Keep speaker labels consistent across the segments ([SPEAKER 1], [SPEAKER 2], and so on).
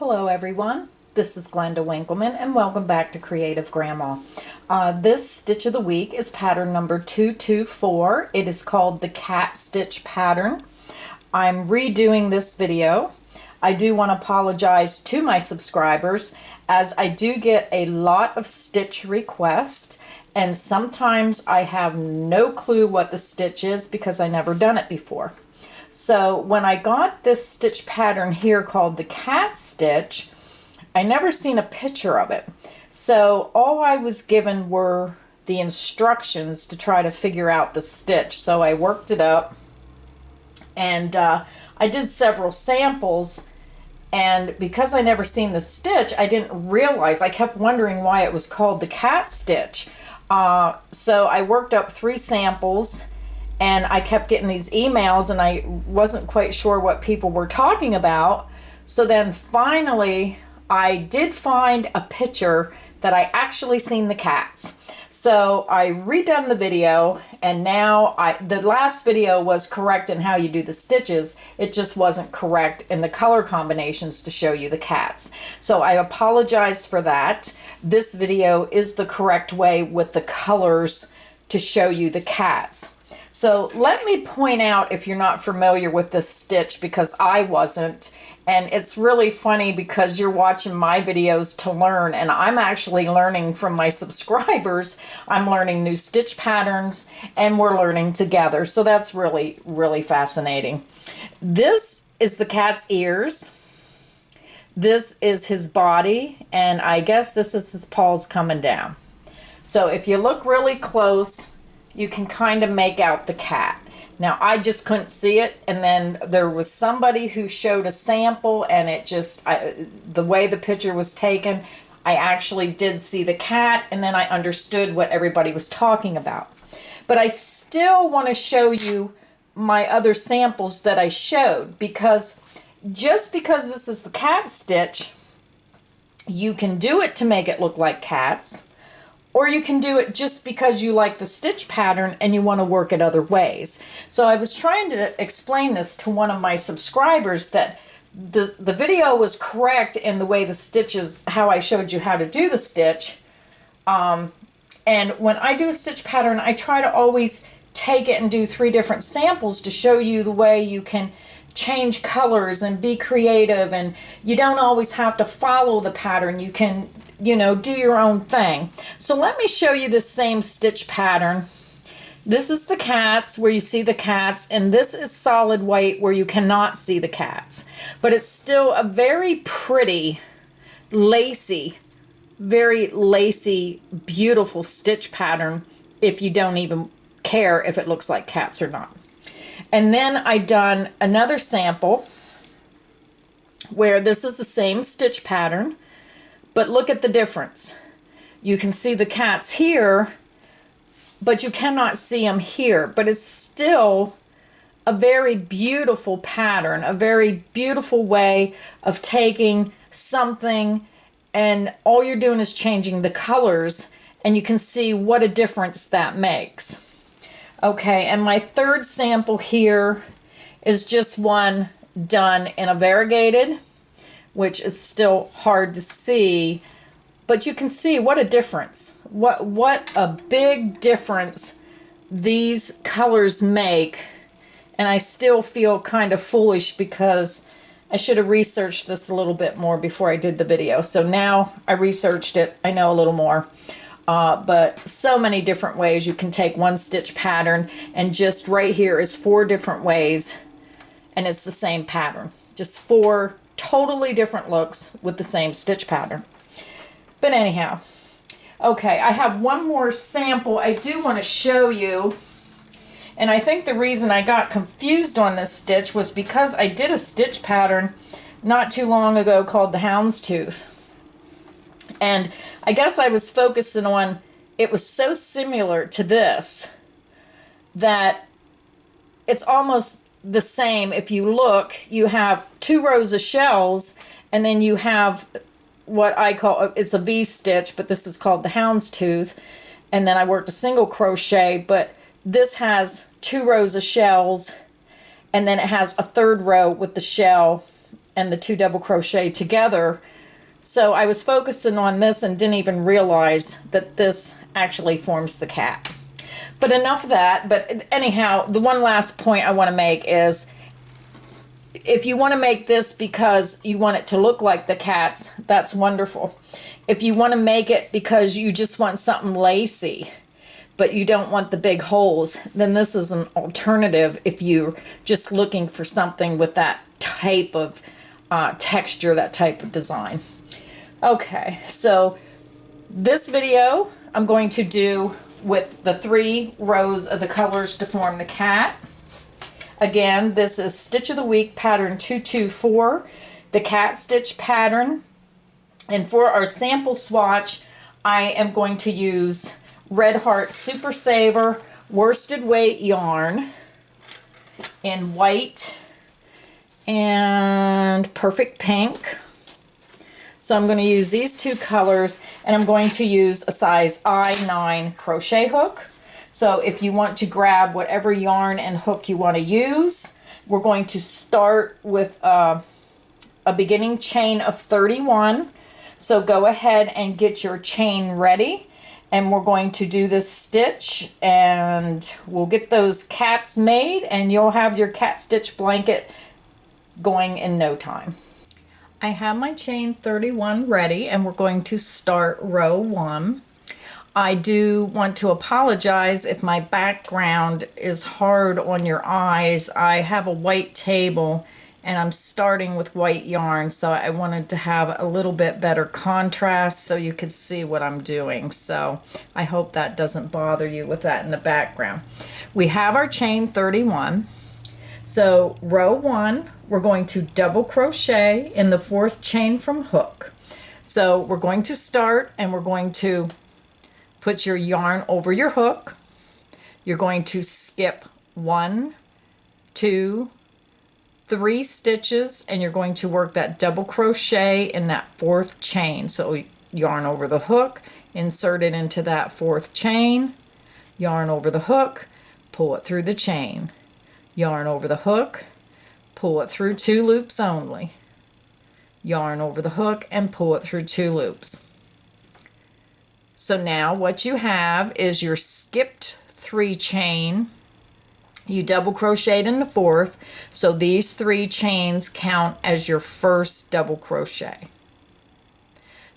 [SPEAKER 1] Hello everyone, this is Glenda Winkleman and welcome back to Creative Grandma. This stitch of the week is pattern number 224. It is called the cat stitch pattern. I'm redoing this video. I do want to apologize to my subscribers as I do get a lot of stitch requests and sometimes I have no clue what the stitch is because I never done it before. So when I got this stitch pattern here called the cat stitch, I never seen a picture of it. So all I was given were the instructions to try to figure out the stitch. So I worked it up and I did several samples, and because I never seen the stitch, I didn't realize, I kept wondering why it was called the cat stitch. So I worked up 3 samples and I kept getting these emails and I wasn't quite sure what people were talking about. So then finally I did find a picture that I actually seen the cats. So I redone the video, and now the last video was correct in how you do the stitches. It just wasn't correct in the color combinations to show you the cats. So I apologize for that. This video is the correct way with the colors to show you the cats. So let me point out, if you're not familiar with this stitch, because I wasn't, and it's really funny because you're watching my videos to learn, and I'm actually learning from my subscribers. I'm learning new stitch patterns and we're learning together. So that's really, really fascinating. This is the cat's ears. This is his body, and I guess this is his paws coming down. So if you look really close, you can kind of make out the cat. Now I just couldn't see it, and then there was somebody who showed a sample, and it just, the way the picture was taken, I actually did see the cat, and then I understood what everybody was talking about. But I still want to show you my other samples that I showed, because just because this is the cat stitch, you can do it to make it look like cats, or you can do it just because you like the stitch pattern and you want to work it other ways. So I was trying to explain this to one of my subscribers, that the video was correct in the way the stitches, how I showed you how to do the stitch. And when I do a stitch pattern, I try to always take it and do 3 different samples to show you the way you can change colors and be creative, and you don't always have to follow the pattern. You can, you know, do your own thing. So let me show you this same stitch pattern. This is the cats, where you see the cats, and this is solid white where you cannot see the cats. But it's still a very pretty, lacy, very lacy, beautiful stitch pattern if you don't even care if it looks like cats or not. And then I done another sample where this is the same stitch pattern, but look at the difference. You can see the cats here, but you cannot see them here. But it's still a very beautiful pattern, a very beautiful way of taking something, and all you're doing is changing the colors, and you can see what a difference that makes. Okay, and my third sample here is just one done in a variegated, which is still hard to see, but you can see what a difference. What a big difference these colors make. And I still feel kind of foolish because I should have researched this a little bit more before I did the video. So now I researched it, I know a little more. But so many different ways you can take one stitch pattern, and just right here is 4 different ways, and it's the same pattern. Just 4 totally different looks with the same stitch pattern. But anyhow, okay, I have one more sample I do want to show you. And I think the reason I got confused on this stitch was because I did a stitch pattern not too long ago called the houndstooth. And I guess I was focusing on, it was so similar to this that it's almost the same. If you look, you have 2 rows of shells, and then you have what I call, it's a V-stitch, but this is called the houndstooth. And then I worked a single crochet, but this has 2 rows of shells, and then it has a 3rd row with the shell, and the 2 double crochet together. So I was focusing on this and didn't even realize that this actually forms the cat. But enough of that. But anyhow, the one last point I want to make is, if you want to make this because you want it to look like the cat's, that's wonderful. If you want to make it because you just want something lacy, but you don't want the big holes, then this is an alternative if you're just looking for something with that type of texture, that type of design. Okay, so this video I'm going to do with the 3 rows of the colors to form the cat. Again, this is Stitch of the Week pattern 224, the cat stitch pattern. And for our sample swatch, I am going to use Red Heart Super Saver worsted weight yarn in white and perfect pink. So I'm going to use these 2 colors, and I'm going to use a size I9 crochet hook. So if you want to grab whatever yarn and hook you want to use, we're going to start with a beginning chain of 31. So go ahead and get your chain ready, and we're going to do this stitch, and we'll get those cats made, and you'll have your cat stitch blanket going in no time. I have my chain 31 ready, and we're going to start row 1. I do want to apologize if my background is hard on your eyes. I have a white table and I'm starting with white yarn, so I wanted to have a little bit better contrast so you could see what I'm doing. So I hope that doesn't bother you with that in the background. We have our chain 31. So row 1, we're going to double crochet in the 4th chain from hook. So we're going to start, and we're going to put your yarn over your hook. You're going to skip 1, 2, 3 stitches, and you're going to work that double crochet in that 4th chain. So yarn over the hook, insert it into that 4th chain, yarn over the hook, pull it through the chain, yarn over the hook, pull it through 2 loops only, yarn over the hook, and pull it through 2 loops. So now what you have is your skipped 3 chain. You double crocheted in the 4th, so these 3 chains count as your first double crochet.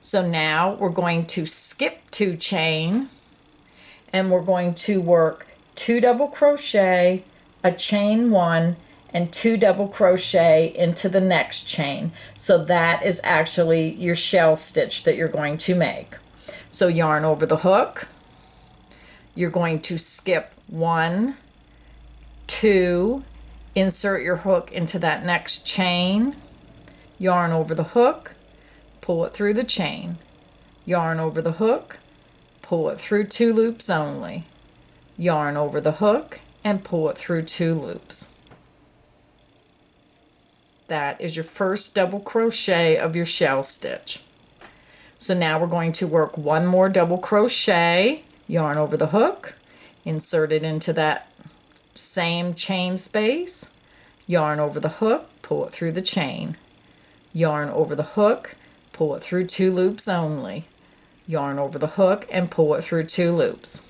[SPEAKER 1] So now we're going to skip 2 chain, and we're going to work 2 double crochet, a chain 1, and 2 double crochet into the next chain. So that is actually your shell stitch that you're going to make. So yarn over the hook, you're going to skip 1, 2, insert your hook into that next chain, yarn over the hook, pull it through the chain, yarn over the hook, pull it through 2 loops only, yarn over the hook, and pull it through 2 loops. That is your first double crochet of your shell stitch. So now we're going to work 1 more double crochet, yarn over the hook, insert it into that same chain space, yarn over the hook, pull it through the chain, yarn over the hook, pull it through 2 loops only, yarn over the hook, and pull it through 2 loops.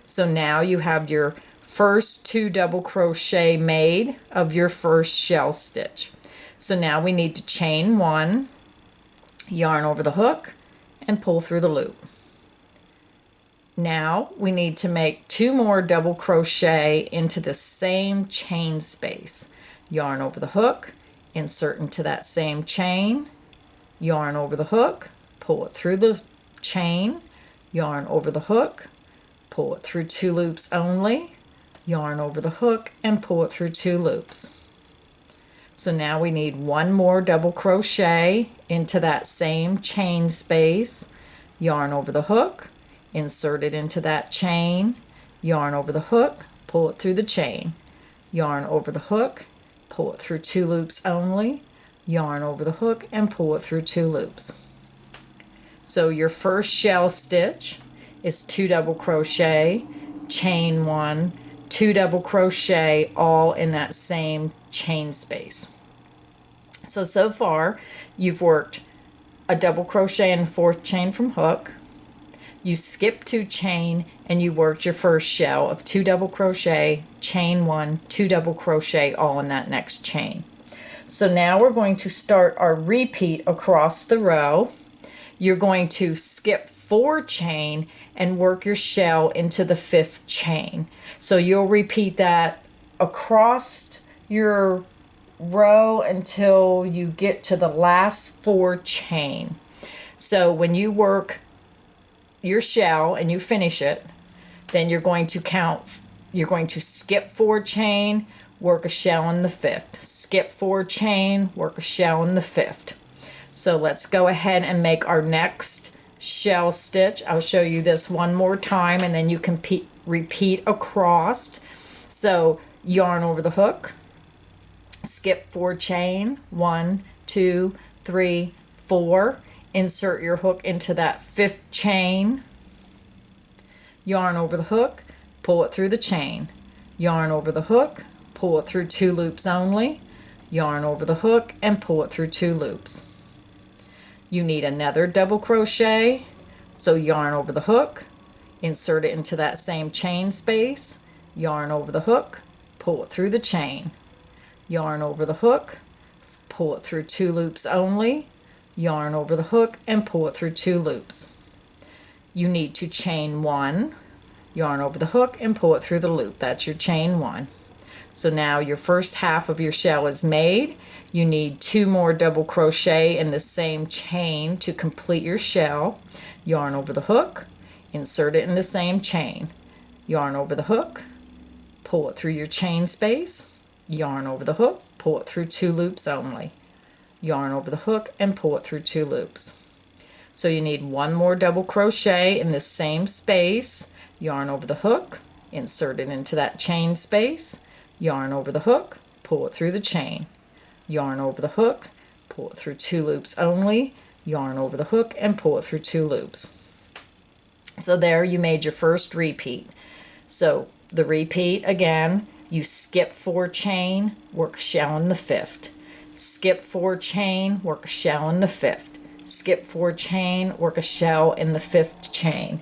[SPEAKER 1] So now you have your first 2 double crochet made of your first shell stitch. So now we need to chain 1, yarn over the hook, and pull through the loop. Now we need to make 2 more double crochet into the same chain space. Yarn over the hook, insert into that same chain, yarn over the hook, pull it through the chain, yarn over the hook, pull it through 2 loops only, yarn over the hook, and pull it through 2 loops. So now we need 1 more double crochet into that same chain space, yarn over the hook, insert it into that chain, yarn over the hook, pull it through the chain, yarn over the hook, pull it through 2 loops only, yarn over the hook, and pull it through 2 loops. So your first shell stitch is 2 double crochet, chain 1, 2 double crochet, all in that same chain space. So far you've worked a double crochet in the 4th chain from hook, you skipped 2 chain, and you worked your first shell of 2 double crochet, chain 1, 2 double crochet, all in that next chain. So now we're going to start our repeat across the row. You're going to skip 4 chain and work your shell into the 5th chain. So you'll repeat that across your row until you get to the last 4 chain. So when you work your shell and you finish it, then you're going to skip 4 chain, work a shell in the 5th, skip 4 chain, work a shell in the 5th. So let's go ahead and make our next shell stitch. I'll show you this one more time, and then you can repeat across. So yarn over the hook, skip 4 chain, 1, 2, 3, 4, insert your hook into that 5th chain, yarn over the hook, pull it through the chain, yarn over the hook, pull it through 2 loops only, yarn over the hook, and pull it through 2 loops. You need another double crochet, so yarn over the hook, insert it into that same chain space, yarn over the hook, pull it through the chain, yarn over the hook, pull it through 2 loops only, yarn over the hook, and pull it through 2 loops. You need to chain 1, yarn over the hook, and pull it through the loop. That's your chain 1. So now your first half of your shell is made. You need 2 more double crochet in the same chain to complete your shell. Yarn over the hook, insert it in the same chain, yarn over the hook, pull it through your chain space, yarn over the hook, pull it through 2 loops only, yarn over the hook, and pull it through 2 loops. So you need 1 more double crochet in the same space, yarn over the hook, insert it into that chain space, yarn over the hook, pull it through the chain, yarn over the hook, pull it through 2 loops only, yarn over the hook, and pull it through 2 loops. So there you made your first repeat. So the repeat again, you skip 4 chain, work a shell in the 5th, skip 4 chain, work a shell in the 5th, skip 4 chain, work a shell in the 5th chain.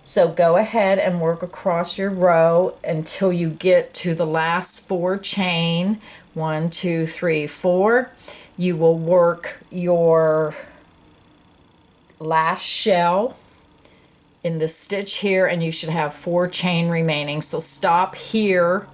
[SPEAKER 1] So go ahead and work across your row until you get to the last 4 chain. 1, 2, 3, 4. You will work your last shell in this stitch here, and you should have 4 chain remaining. So stop here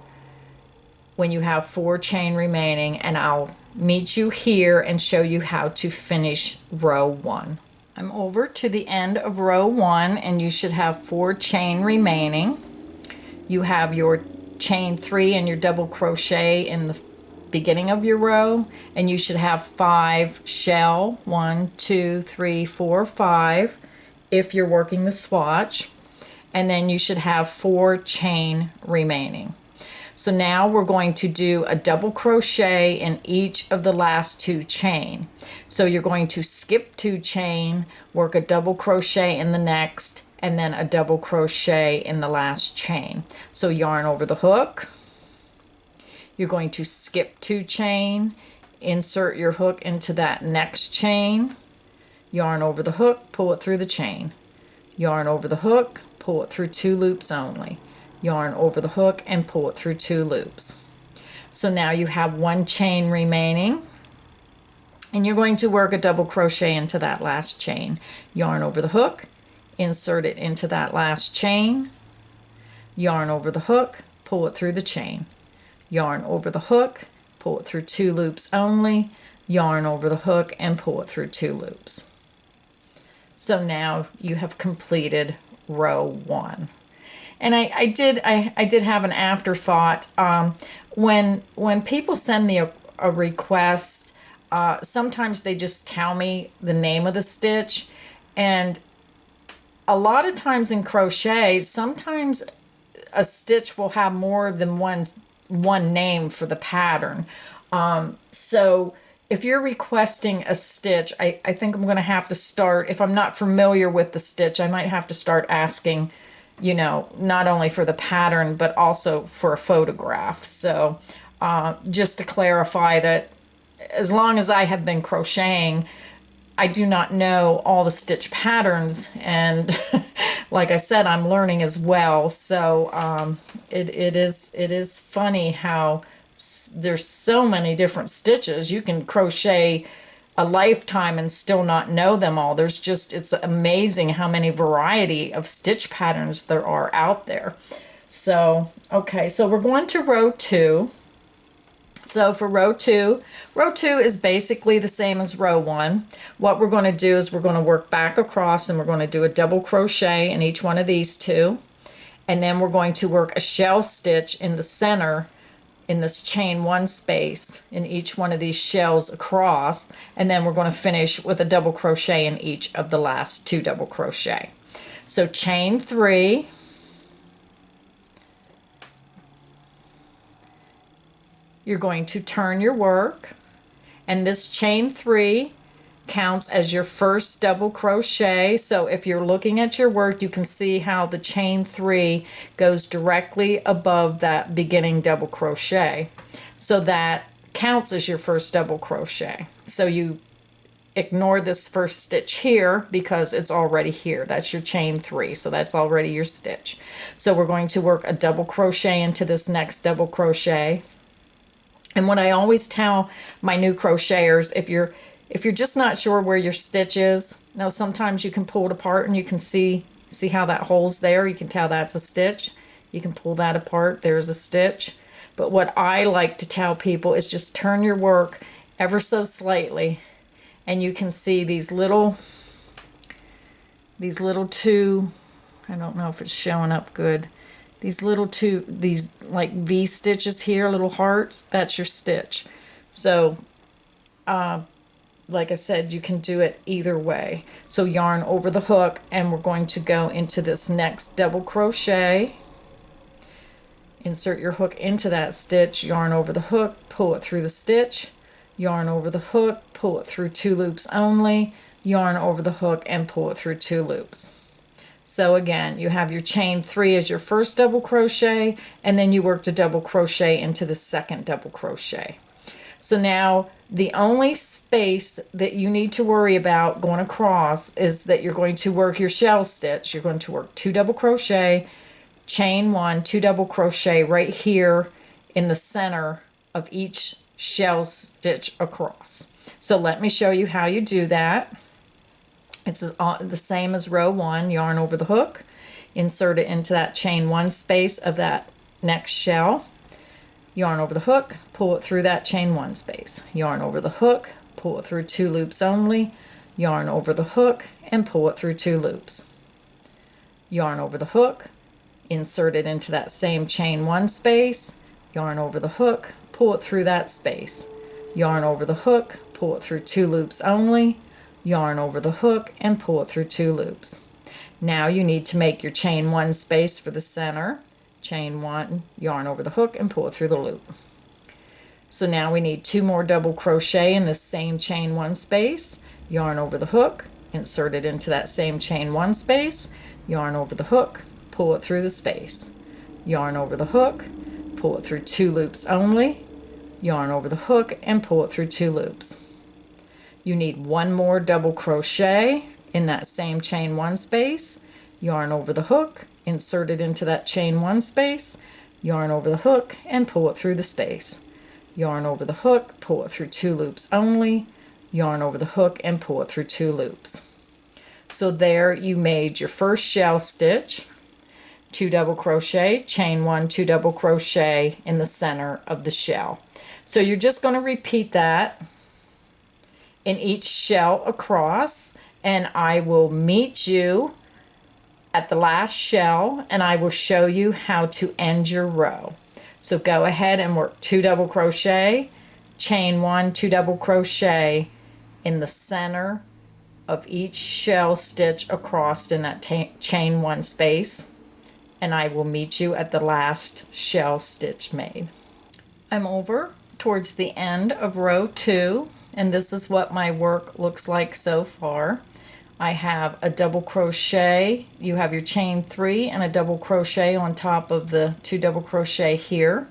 [SPEAKER 1] when you have 4 chain remaining, and I'll meet you here and show you how to finish row 1. I'm over to the end of row 1, and you should have 4 chain remaining. You have your chain 3 and your double crochet in the beginning of your row, and you should have 5 shell, 1, 2, 3, 4, 5 if you're working the swatch, and then you should have 4 chain remaining. So now we're going to do a double crochet in each of the last 2 chain. So you're going to skip 2 chain, work a double crochet in the next, and then a double crochet in the last chain. So yarn over the hook, you're going to skip 2 chain, insert your hook into that next chain, yarn over the hook, pull it through the chain, yarn over the hook, pull it through 2 loops only, yarn over the hook, and pull it through 2 loops. So now you have 1 chain remaining, and you're going to work a double crochet into that last chain, yarn over the hook, insert it into that last chain, yarn over the hook, pull it through the chain, yarn over the hook, pull it through 2 loops only, yarn over the hook, and pull it through 2 loops. So now you have completed row 1. And I did have an afterthought. When people send me a request, sometimes they just tell me the name of the stitch, and a lot of times in crochet, sometimes a stitch will have more than one name for the pattern. So if you're requesting a stitch, I think I'm going to have to start, if I'm not familiar with the stitch, I might have to start asking, you know, not only for the pattern, but also for a photograph. So just to clarify that as long as I have been crocheting, I do not know all the stitch patterns, and like I said, I'm learning as well. So it is funny how there's so many different stitches. You can crochet a lifetime and still not know them all. There's just, it's amazing how many variety of stitch patterns there are out there. So okay, so we're going to row 2. So for row 2 is basically the same as row 1. What we're going to do is we're going to work back across, and we're going to do a double crochet in each one of these 2. And then we're going to work a shell stitch in the center in this chain 1 space in each one of these shells across. And then we're going to finish with a double crochet in each of the last 2 double crochet. So chain 3. You're going to turn your work, and this chain 3 counts as your first double crochet. So if you're looking at your work, you can see how the chain 3 goes directly above that beginning double crochet. So that counts as your first double crochet. So you ignore this first stitch here because it's already here. That's your chain 3, so that's already your stitch. So we're going to work a double crochet into this next double crochet. And what I always tell my new crocheters, if you're just not sure where your stitch is, now sometimes you can pull it apart and you can see how that hole's there. You can tell that's a stitch. You can pull that apart, there's a stitch. But what I like to tell people is just turn your work ever so slightly, and you can see these little 2, I don't know if it's showing up good. These little 2, these like V stitches here, little hearts, that's your stitch. So, like I said, you can do it either way. So yarn over the hook, and we're going to go into this next double crochet. Insert your hook into that stitch, yarn over the hook, pull it through the stitch, yarn over the hook, pull it through 2 loops only, yarn over the hook, and pull it through 2 loops. So again, you have your chain 3 as your first double crochet, and then you worked a double crochet into the second double crochet. So now the only space that you need to worry about going across is that you're going to work your shell stitch. You're going to work 2 double crochet, chain 1, 2 double crochet right here in the center of each shell stitch across. So let me show you how you do that. It's the same as row 1, yarn over the hook, insert it into that chain 1 space of that next shell, yarn over the hook, pull it through that chain 1 space, yarn over the hook, pull it through 2 loops only, yarn over the hook, and pull it through 2 loops. Yarn over the hook, insert it into that same chain 1 space, yarn over the hook, pull it through that space, yarn over the hook, pull it through 2 loops only, yarn over the hook, and pull it through 2 loops. Now you need to make your chain 1 space for the center, chain 1, yarn over the hook, and pull it through the loop. So now we need 2 more double crochet in this same chain 1 space, yarn over the hook, insert it into that same chain 1 space, yarn over the hook, pull it through the space, yarn over the hook, pull it through 2 loops only, yarn over the hook, and pull it through 2 loops. You need 1 more double crochet in that same chain 1 space, yarn over the hook, insert it into that chain 1 space, yarn over the hook, and pull it through the space. Yarn over the hook, pull it through 2 loops only, yarn over the hook, and pull it through 2 loops. So there you made your first shell stitch, 2 double crochet, chain 1, 2 double crochet in the center of the shell. So you're just going to repeat that in each shell across, and I will meet you at the last shell, and I will show you how to end your row. So go ahead and work 2 double crochet, chain 1, 2 double crochet in the center of each shell stitch across in that chain 1 space, and I will meet you at the last shell stitch made. I'm over towards the end of row 2, and this is what my work looks like so far. I have a double crochet, you have your chain 3 and a double crochet on top of the 2 double crochet here,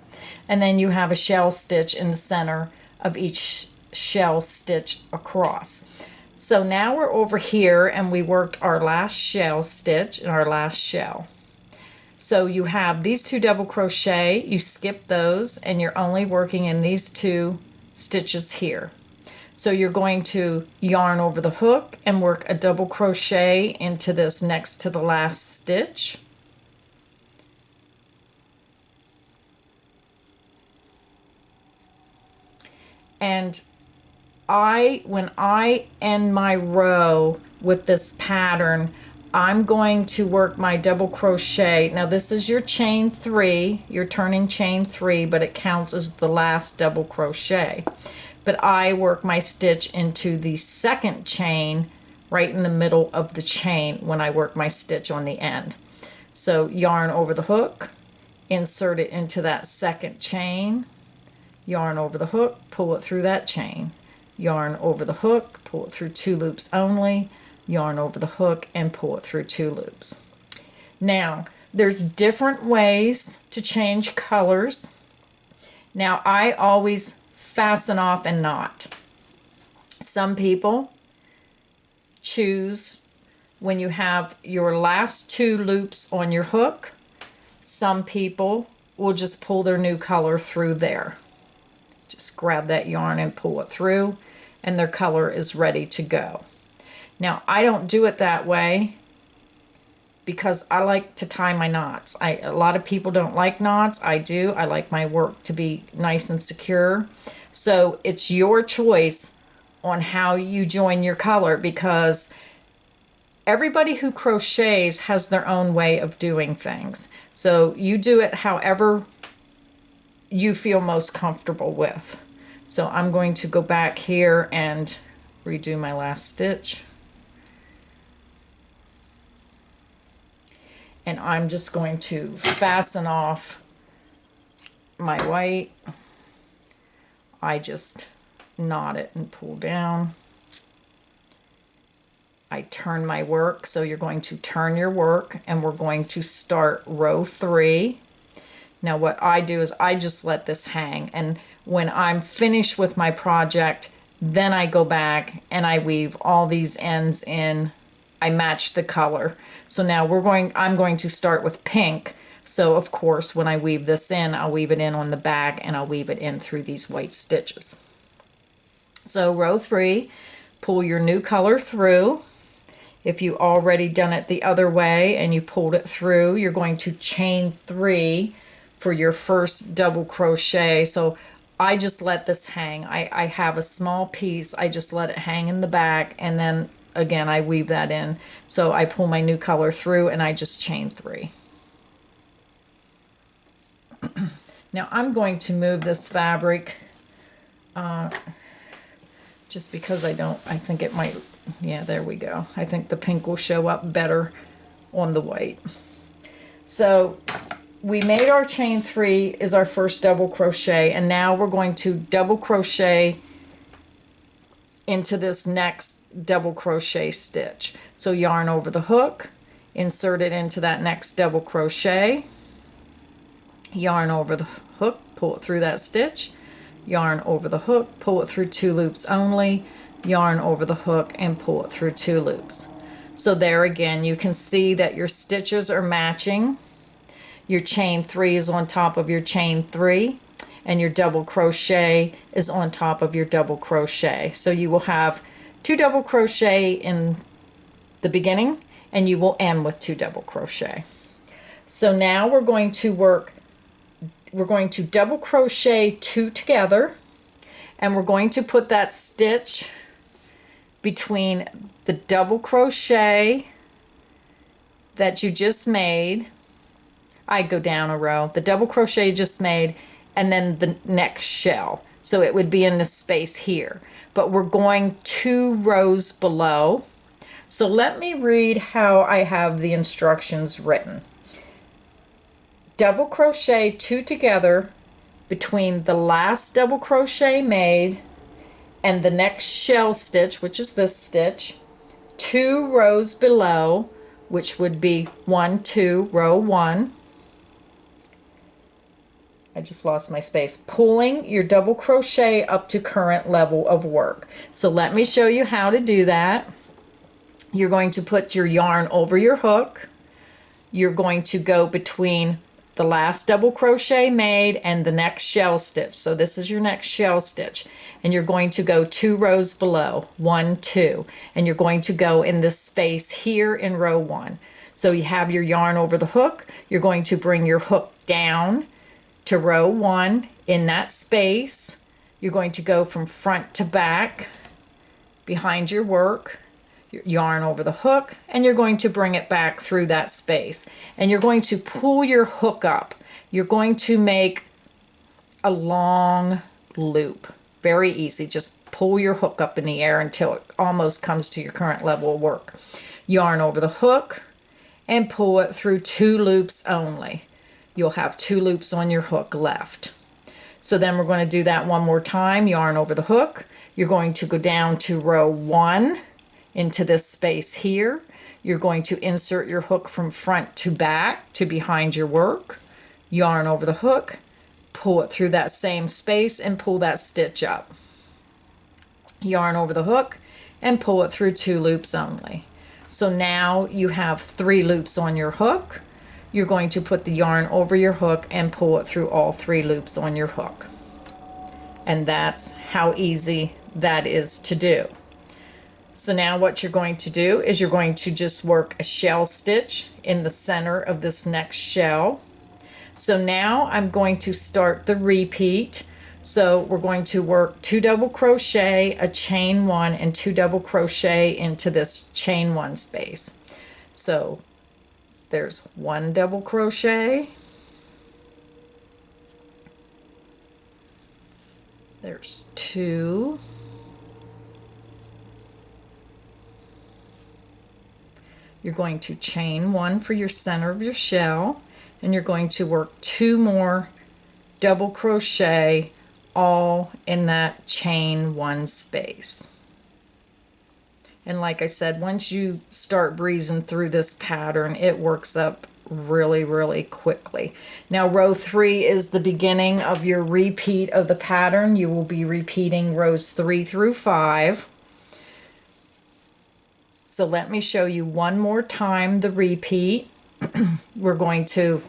[SPEAKER 1] and then you have a shell stitch in the center of each shell stitch across. So now we're over here and we worked our last shell stitch and our last shell. So you have these 2 double crochet, you skip those, and you're only working in these 2 stitches here. So you're going to yarn over the hook and work a double crochet into this next to the last stitch. And when I end my row with this pattern, I'm going to work my double crochet. Now this is your chain 3, you're turning chain 3, but it counts as the last double crochet. But I work my stitch into the second chain right in the middle of the chain when I work my stitch on the end. So yarn over the hook, insert it into that second chain, yarn over the hook, pull it through that chain, yarn over the hook, pull it through 2 loops only, yarn over the hook and pull it through 2 loops. Now there's different ways to change colors. Now I always fasten off and knot. Some people choose when you have your last 2 loops on your hook. Some people will just pull their new color through there. Just grab that yarn and pull it through and their color is ready to go. Now I don't do it that way because I like to tie my knots. A lot of people don't like knots. I do. I like my work to be nice and secure. So it's your choice on how you join your color, because everybody who crochets has their own way of doing things. So you do it however you feel most comfortable with. So I'm going to go back here and redo my last stitch. And I'm just going to fasten off my white. I just knot it and pull down. I turn my work, so you're going to turn your work and we're going to start row 3. Now what I do is I just let this hang, and when I'm finished with my project, then I go back and I weave all these ends in. I match the color. So now I'm going to start with pink. So of course when I weave this in, I'll weave it in on the back and I'll weave it in through these white stitches. So row 3, pull your new color through. If you already done it the other way and you pulled it through, you're going to chain 3 for your first double crochet. So I just let this hang. I have a small piece, I just let it hang in the back, and then again I weave that in. So I pull my new color through and I just chain 3. Now I'm going to move this fabric just because I think it might, yeah, there we go. I think the pink will show up better on the white. So we made our chain 3 is our first double crochet, and now we're going to double crochet into this next double crochet stitch. So yarn over the hook, insert it into that next double crochet, yarn over the hook, pull it through that stitch, yarn over the hook, pull it through 2 loops only, yarn over the hook and pull it through 2 loops. So there again you can see that your stitches are matching. Your chain 3 is on top of your chain 3 and your double crochet is on top of your double crochet. So you will have 2 double crochet in the beginning and you will end with 2 double crochet. So now we're going to double crochet 2 together, and we're going to put that stitch between the double crochet that you just made. I go down a row, the double crochet you just made, and then the next shell. So it would be in the space here, but we're going 2 rows below. So let me read how I have the instructions written. Double crochet 2 together between the last double crochet made and the next shell stitch, which is this stitch, 2 rows below, which would be 1, 2, row 1, I just lost my space, pulling your double crochet up to current level of work. So let me show you how to do that. You're going to put your yarn over your hook. You're going to go between the last double crochet made and the next shell stitch. So this is your next shell stitch, and you're going to go 2 rows below, 1, 2, and you're going to go in this space here in row 1. So you have your yarn over the hook. You're going to bring your hook down to row 1 in that space. You're going to go from front to back behind your work, your yarn over the hook, and you're going to bring it back through that space. And you're going to pull your hook up. You're going to make a long loop. Very easy. Just pull your hook up in the air until it almost comes to your current level of work. Yarn over the hook and pull it through 2 loops only. You'll have 2 loops on your hook left. So then we're going to do that one more time. Yarn over the hook. You're going to go down to row 1 into this space here. You're going to insert your hook from front to back to behind your work. Yarn over the hook, pull it through that same space and pull that stitch up. Yarn over the hook and pull it through 2 loops only. So now you have 3 loops on your hook. You're going to put the yarn over your hook and pull it through all 3 loops on your hook. And that's how easy that is to do. So now what you're going to do is you're going to just work a shell stitch in the center of this next shell. So now I'm going to start the repeat. So we're going to work 2 double crochet, a chain 1, and 2 double crochet into this chain 1 space. So there's 1 double crochet, there's 2, you're going to chain 1 for your center of your shell, and you're going to work 2 more double crochet all in that chain 1 space. And like I said, once you start breezing through this pattern, it works up really, really quickly. Now row 3 is the beginning of your repeat of the pattern. You will be repeating rows 3 through 5. So let me show you one more time the repeat. We're going to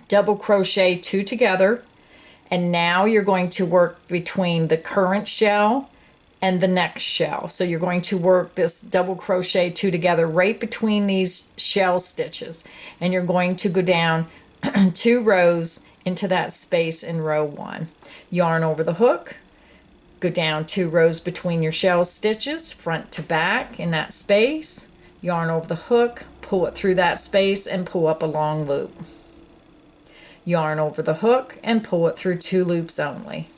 [SPEAKER 1] double crochet 2 together, and now you're going to work between the current shell and the next shell. So you're going to work this double crochet 2 together right between these shell stitches, and you're going to go down 2 rows into that space in row 1. Yarn over the hook, go down 2 rows between your shell stitches, front to back in that space, yarn over the hook, pull it through that space and pull up a long loop. Yarn over the hook and pull it through 2 loops only.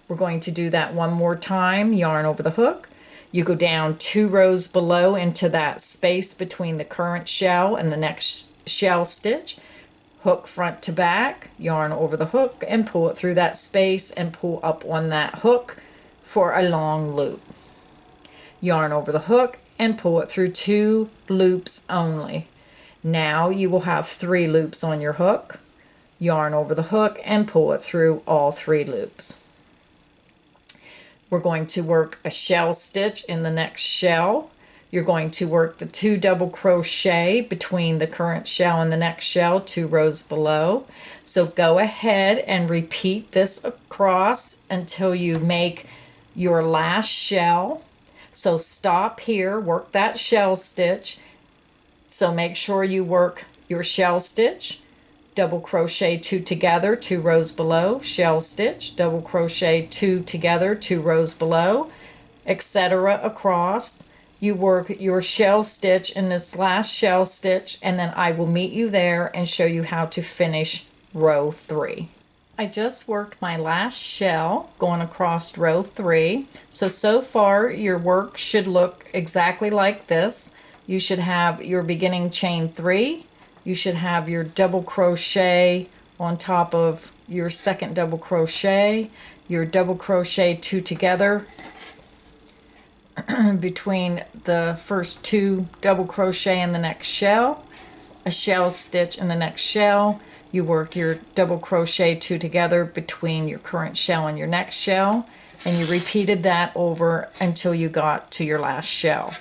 [SPEAKER 1] We're going to do that one more time. Yarn over the hook. You go down 2 rows below into that space between the current shell and the next shell stitch. Hook front to back, yarn over the hook and pull it through that space and pull up on that hook for a long loop. Yarn over the hook and pull it through 2 loops only. Now you will have 3 loops on your hook. Yarn over the hook and pull it through all 3 loops. We're going to work a shell stitch in the next shell. You're going to work the 2 double crochet between the current shell and the next shell 2 rows below. So go ahead and repeat this across until you make your last shell. So stop here, work that shell stitch. So make sure you work your shell stitch, double crochet 2 together, 2 rows below, shell stitch, double crochet 2 together, 2 rows below, etc. across. You work your shell stitch in this last shell stitch, and then I will meet you there and show you how to finish row 3. I just worked my last shell going across row 3. So far your work should look exactly like this. You should have your beginning chain 3. You should have your double crochet on top of your second double crochet, your double crochet 2 together between the first 2 double crochet in the next shell, a shell stitch in the next shell, You work your double crochet 2 together between your current shell and your next shell, and you repeated that over until you got to your last shell.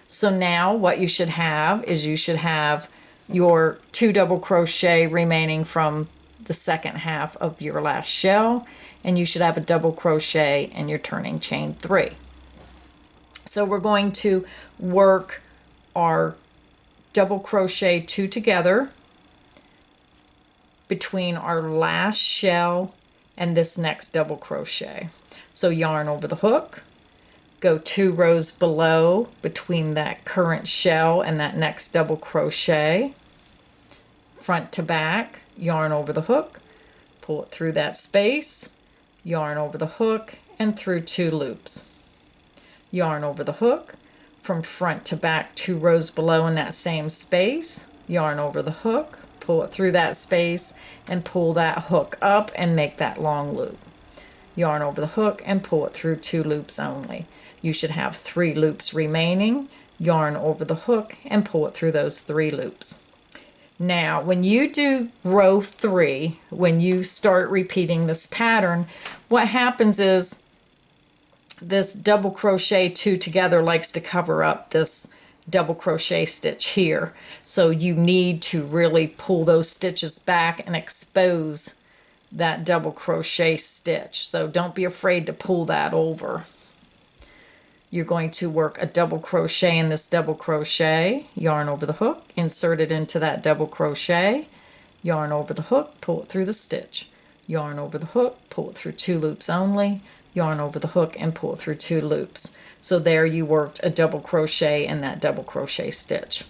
[SPEAKER 1] So now what you should have is you should have your 2 double crochet remaining from the second half of your last shell, and you should have a double crochet and your turning chain 3. So we're going to work our double crochet 2 together between our last shell and this next double crochet. So yarn over the hook, go 2 rows below between that current shell and that next double crochet, front to back, yarn over the hook, pull it through that space, yarn over the hook and through 2 loops. Yarn over the hook, from front to back 2 rows below in that same space, yarn over the hook, pull it through that space and pull that hook up and make that long loop. Yarn over the hook and pull it through 2 loops only. You should have 3 loops remaining. Yarn over the hook and pull it through those 3 loops. Now, when you do row 3, when you start repeating this pattern, what happens is this double crochet 2 together likes to cover up this double crochet stitch here. So you need to really pull those stitches back and expose that double crochet stitch. So don't be afraid to pull that over. You're going to work a double crochet in this double crochet, yarn over the hook, insert it into that double crochet, yarn over the hook, pull it through the stitch, yarn over the hook, pull it through 2 loops only, yarn over the hook and pull it through 2 loops. So there you worked a double crochet in that double crochet stitch.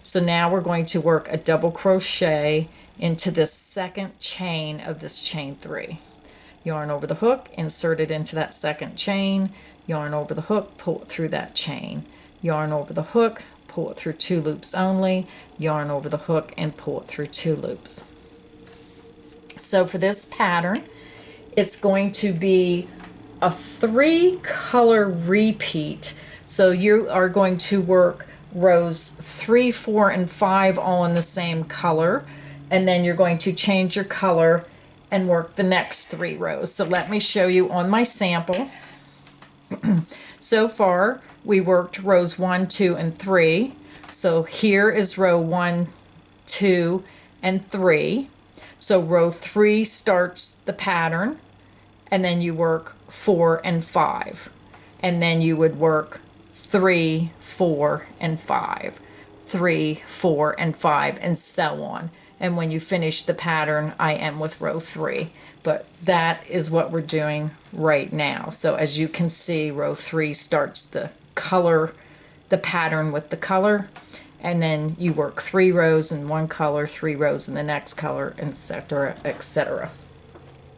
[SPEAKER 1] So now we're going to work a double crochet into this second chain of this chain 3. Yarn over the hook, insert it into that second chain, yarn over the hook, pull it through that chain, yarn over the hook, pull it through 2 loops only, yarn over the hook and pull it through 2 loops. So for this pattern, it's going to be a 3 color repeat. So you are going to work rows 3, 4, and 5 all in the same color, and then you're going to change your color and work the next 3 rows. So let me show you on my sample. So far we worked rows 1, 2, and 3. So here is row 1, 2, and 3. So row 3 starts the pattern, and then you work 4 and 5, and then you would work 3, 4, and 5, 3, 4, and 5, and so on. And when you finish the pattern, I end with row 3. But that is what we're doing right now. So as you can see, row 3 starts the color, the pattern with the color, and then you work 3 rows in one color, 3 rows in the next color, etc., etc.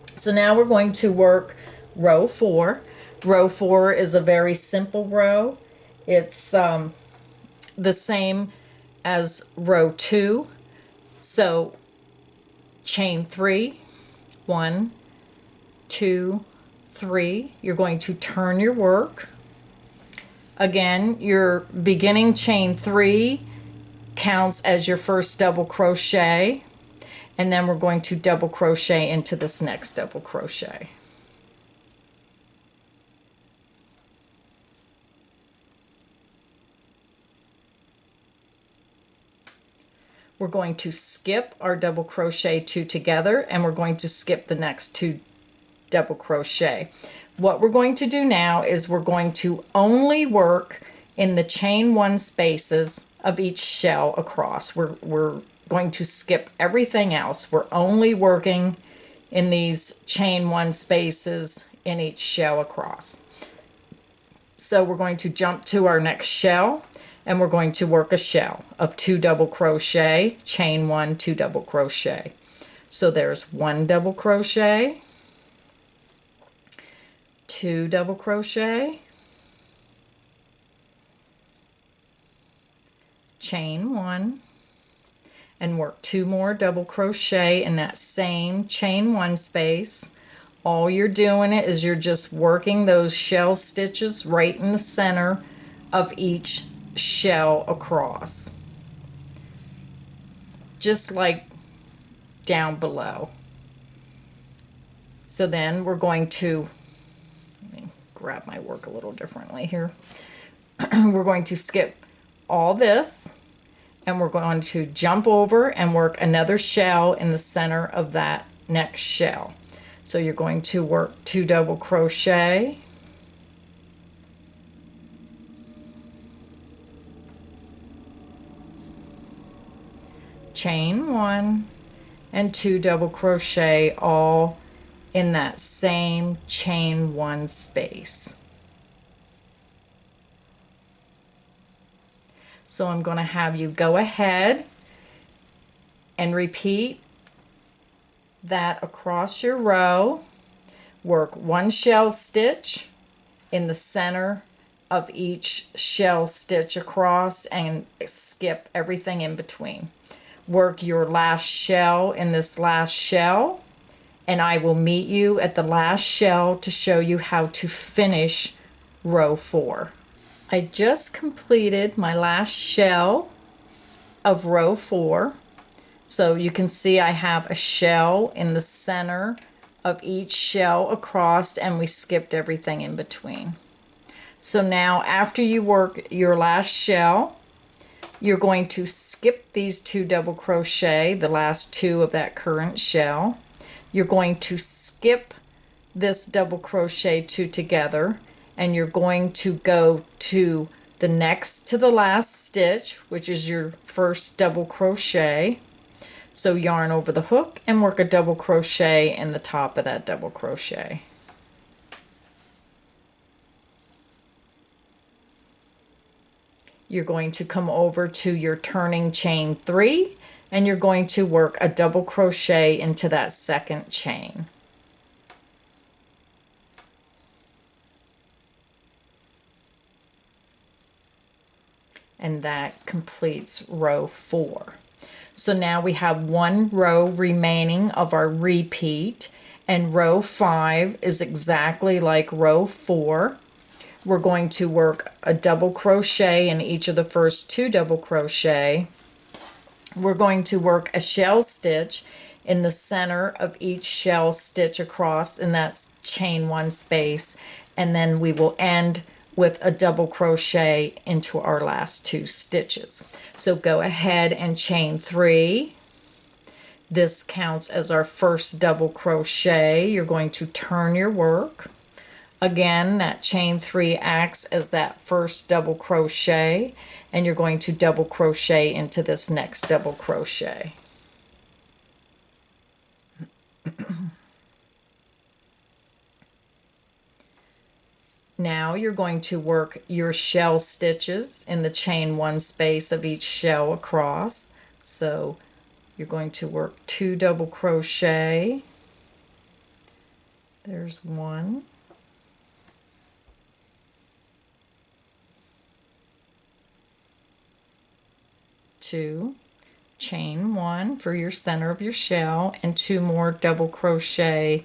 [SPEAKER 1] So now we're going to work row 4. Row 4 is a very simple row. It's the same as row 2. So chain 3, 1, 2, 3. You're going to turn your work. Again, your beginning chain 3 counts as your first double crochet, and then we're going to double crochet into this next double crochet. We're going to skip our double crochet 2 together, and we're going to skip the next 2 double crochet. What we're going to do now is we're going to only work in the chain 1 spaces of each shell across. We're going to skip everything else. We're only working in these chain 1 spaces in each shell across. So we're going to jump to our next shell, and we're going to work a shell of 2 double crochet, chain 1, 2 double crochet. So there's 1 double crochet, 2 double crochet, chain 1, and work 2 more double crochet in that same chain 1 space. All you're doing is you're just working those shell stitches right in the center of each shell across, just like down below. So then we're going to, let me grab my work a little differently here. We're going to skip all this, and we're going to jump over and work another shell in the center of that next shell. So you're going to work 2 double crochet, chain 1, and 2 double crochet all in that same chain 1 space. So I'm going to have you go ahead and repeat that across your row. Work 1 shell stitch in the center of each shell stitch across and skip everything in between. Work your last shell in this last shell, and I will meet you at the last shell to show you how to finish row 4. I just completed my last shell of row 4. So you can see I have a shell in the center of each shell across, and we skipped everything in between. So now after you work your last shell, you're going to skip these 2 double crochet, the last 2 of that current shell. You're going to skip this double crochet 2 together, and you're going to go to the next to the last stitch, which is your first double crochet. So yarn over the hook and work a double crochet in the top of that double crochet. You're going to come over to your turning chain 3, and you're going to work a double crochet into that second chain. And that completes row 4. So now we have 1 row remaining of our repeat, and row 5 is exactly like row 4. We're going to work a double crochet in each of the first 2 double crochet. We're going to work a shell stitch in the center of each shell stitch across, and that's chain 1 space, and then we will end with a double crochet into our last 2 stitches. So go ahead and chain 3. This counts as our first double crochet. You're going to turn your work. Again, that chain 3 acts as that first double crochet, and you're going to double crochet into this next double crochet. Now you're going to work your shell stitches in the chain 1 space of each shell across. So you're going to work 2 double crochet. There's 1. 2, chain 1 for your center of your shell, and 2 more double crochet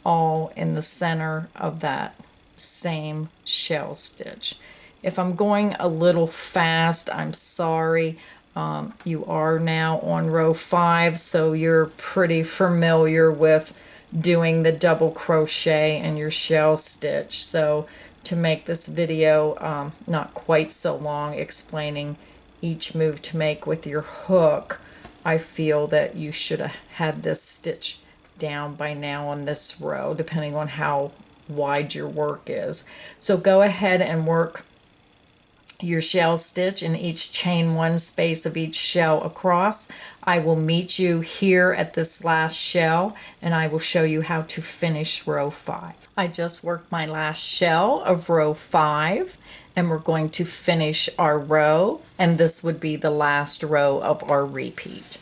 [SPEAKER 1] all in the center of that same shell stitch. If I'm going a little fast, I'm sorry. You are now on row 5, so you're pretty familiar with doing the double crochet in your shell stitch. So to make this video not quite so long explaining each move to make with your hook, I feel that you should have had this stitch down by now on this row, depending on how wide your work is. So go ahead and work your shell stitch in each chain 1 space of each shell across. I will meet you here at this last shell, and I will show you how to finish row 5. I just worked my last shell of row 5, and we're going to finish our row, and this would be the last row of our repeat.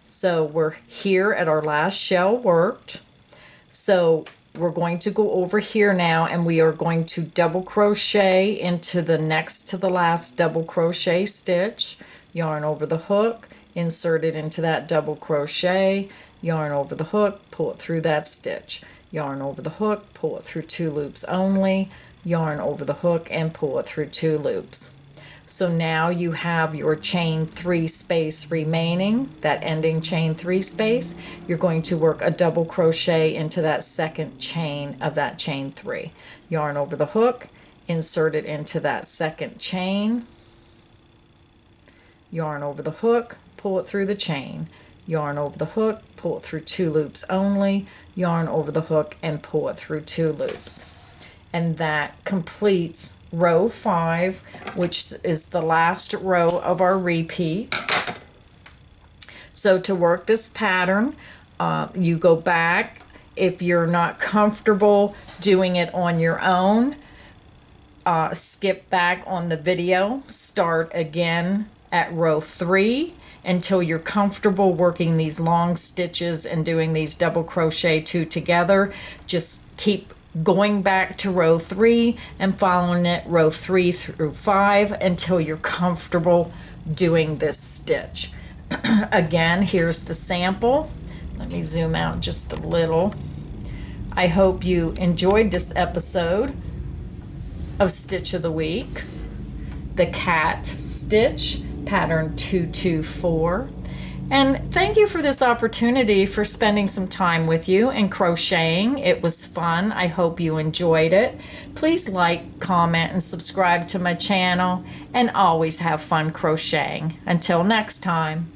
[SPEAKER 1] So we're here at our last shell worked. So we're going to go over here now, and we are going to double crochet into the next to the last double crochet stitch, yarn over the hook, insert it into that double crochet, yarn over the hook, pull it through that stitch, yarn over the hook, pull it through 2 loops only, yarn over the hook, and pull it through 2 loops. So now you have your chain 3 space remaining, that ending chain 3 space. You're going to work a double crochet into that second chain of that chain 3. Yarn over the hook, insert it into that second chain, yarn over the hook, pull it through the chain, yarn over the hook, pull it through 2 loops only, yarn over the hook and pull it through 2 loops. And that completes row 5, which is the last row of our repeat. So to work this pattern, you go back. If you're not comfortable doing it on your own, skip back on the video, start again at row 3 until you're comfortable working these long stitches and doing these double crochet 2 together. Just keep going back to row 3 and following it row 3 through 5 until you're comfortable doing this stitch. Again, here's the sample. Let me zoom out just a little. I hope you enjoyed this episode of Stitch of the Week, the cat stitch, pattern 224. And thank you for this opportunity for spending some time with you and crocheting. It was fun. I hope you enjoyed it. Please like, comment, and subscribe to my channel, and always have fun crocheting. Until next time.